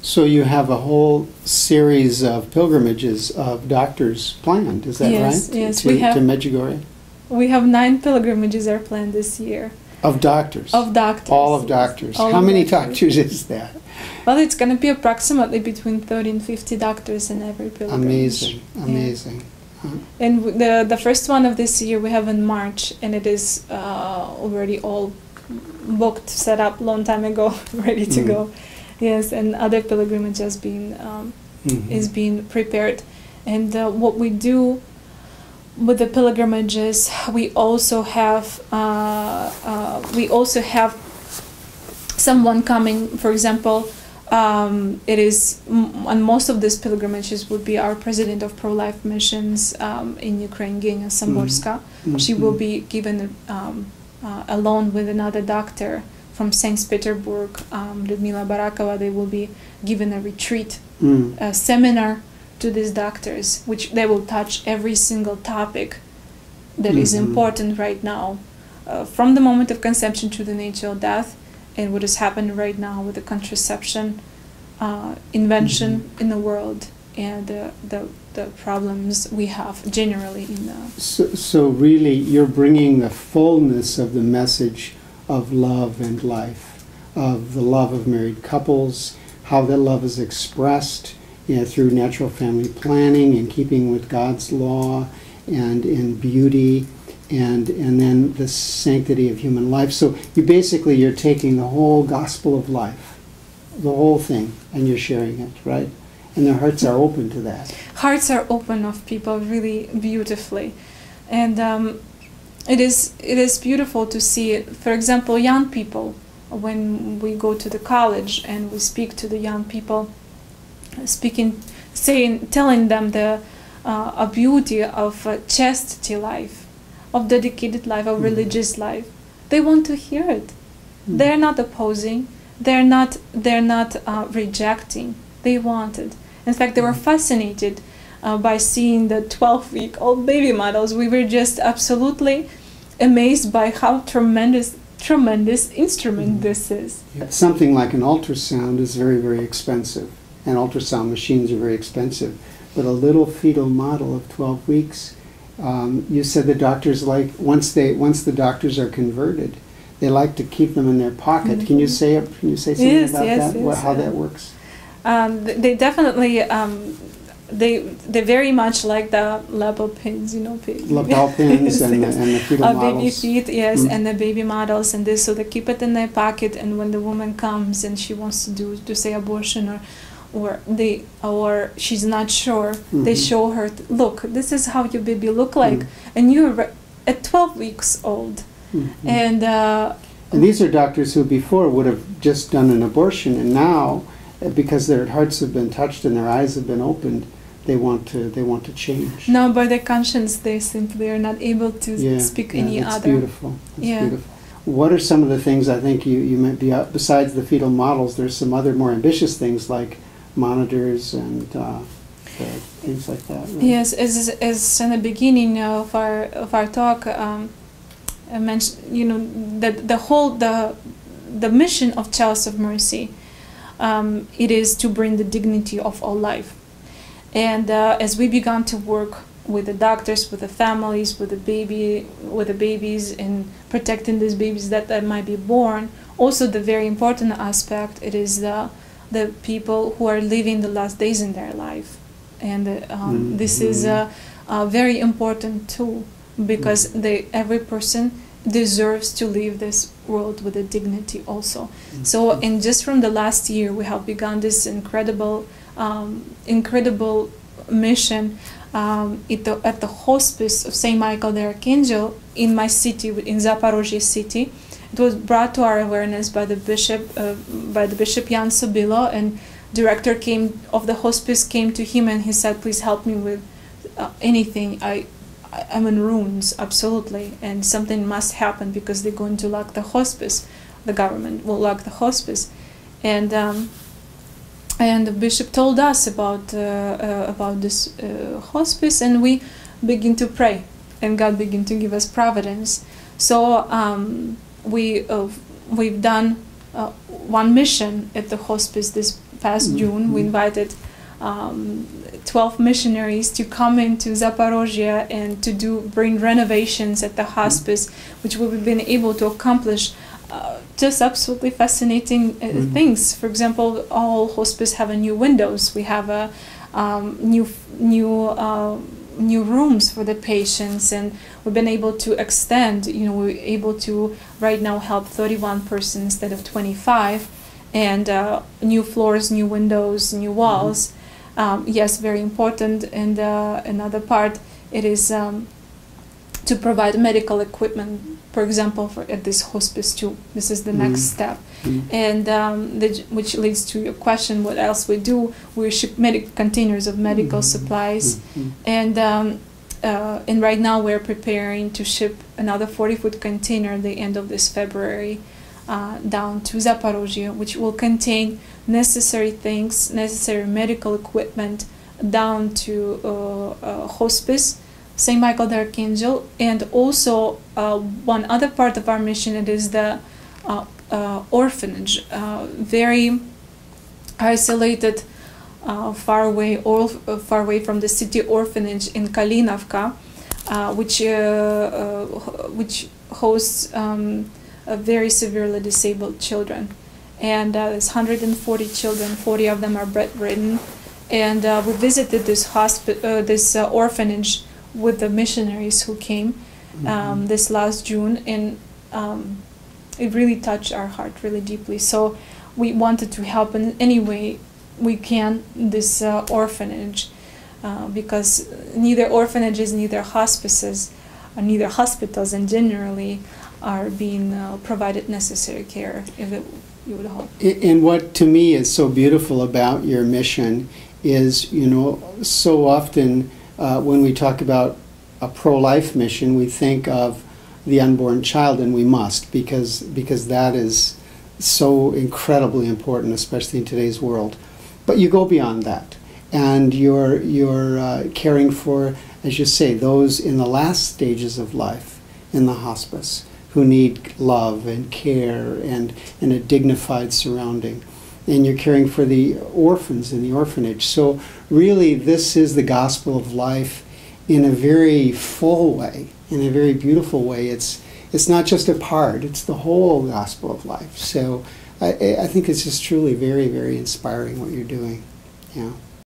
So you have a whole series of pilgrimages of doctors planned, is that yes, right? Yes, to Medjugorje? We have 9 pilgrimages are planned this year. Of doctors? Of doctors. All of doctors. All How of many doctors is that? Well, it's going to be approximately between 30 and 50 doctors in every pilgrimage. Amazing, amazing. Yeah. And the first one of this year we have in March, and it is already all booked, set up long time ago, ready to go. Yes, and other pilgrimage has been is being prepared. And what we do with the pilgrimages, we also have someone coming. For example, it is on most of these pilgrimages would be our president of pro-life missions in Ukraine, Genia Samborska. She will be given alone with another doctor from St. Petersburg, Lyudmila Barakova. They will be given a retreat, a seminar to these doctors, which they will touch every single topic that is important right now, from the moment of conception to the natural death, and what is happening right now with the contraception invention in the world, and the problems we have generally in the... So really you're bringing the fullness of the message of love and life, of the love of married couples, how that love is expressed through natural family planning, in keeping with God's law, and in beauty, and then the sanctity of human life. So you're taking the whole gospel of life, the whole thing, and you're sharing it, right? And their hearts are open to that. Hearts are open of people really beautifully. And it is beautiful to see it. For example, young people, when we go to the college and we speak to the young people, telling them the beauty of chastity life, of dedicated life, of religious life. They want to hear it. They're not opposing. They're not rejecting. They want it. In fact, they were fascinated by seeing the 12-week-old baby models. We were just absolutely amazed by how tremendous instrument this is. Something like an ultrasound is very, very expensive, and ultrasound machines are very expensive. But a little fetal model of 12 weeks, you said the doctors once the doctors are converted, they like to keep them in their pocket. Can you say something about that? Yes, how that works? They definitely they very much like the lapel pins, lapel pins and the fetal models. Baby feet, yes, and the baby models and this. So they keep it in their pocket, and when the woman comes and she wants to say abortion or she's not sure, they show her, look, this is how your baby look like, and you're at 12 weeks old. And these are doctors who before would have just done an abortion, and now, because their hearts have been touched and their eyes have been opened, they want to change. Now, by their conscience, they simply are not able to speak any that's other. Beautiful. That's beautiful. What are some of the things I think you might be, besides the fetal models, there's some other more ambitious things like monitors and things like that, right? Yes, as in the beginning of our talk, I mentioned, that the mission of Chalice of Mercy, it is to bring the dignity of all life. And as we began to work with the doctors, with the families, with the babies, and protecting these babies that might be born, also the very important aspect, it is the people who are living the last days in their life. And this is a very important tool, because every person deserves to leave this world with a dignity also. So, and just from the last year, we have begun this incredible mission at the hospice of St. Michael the Archangel in my city, in Zaporozhye city. It was brought to our awareness by the Bishop Jan Sobilo, and director of the hospice came to him and he said, please help me with anything. I'm in ruins, absolutely, and something must happen because they're going to lock the hospice. The government will lock the hospice, and the bishop told us about this hospice, and we begin to pray, and God began to give us providence. So we've done one mission at the hospice this past June, we invited 12 missionaries to come into Zaporozhye and to bring renovations at the hospice, which we've been able to accomplish. Just absolutely fascinating things. For example, all hospice have a new windows. We have a new rooms for the patients, and we've been able to extend. We're able to right now help 31 persons instead of 25, and new floors, new windows, new walls. Yes, very important. And another part, it is to provide medical equipment, for example, at this hospice too. This is the next step. And which leads to your question, what else we do? We ship containers of medical supplies. And right now we're preparing to ship another 40-foot container at the end of this February down to Zaporozhye, which will contain necessary things, necessary medical equipment down to hospice, St. Michael the Archangel, and also one other part of our mission, it is the orphanage, very isolated, far away from the city orphanage in Kalinovka, which hosts very severely disabled children. And there's 140 children, 40 of them are bedridden. And we visited this orphanage with the missionaries who came this last June, and it really touched our heart really deeply. So we wanted to help in any way we can this orphanage, because neither orphanages, neither hospices, or neither hospitals, and generally are being provided necessary care, if you would hope. And what to me is so beautiful about your mission is, so often when we talk about a pro-life mission, we think of the unborn child, and we must, because that is so incredibly important, especially in today's world. But you go beyond that, and you're caring for, as you say, those in the last stages of life in the hospice who need love and care and a dignified surrounding. And you're caring for the orphans in the orphanage. So really, this is the gospel of life in a very full way, in a very beautiful way. It's not just a part, it's the whole gospel of life. So I think it's just truly very, very inspiring what you're doing. Yeah.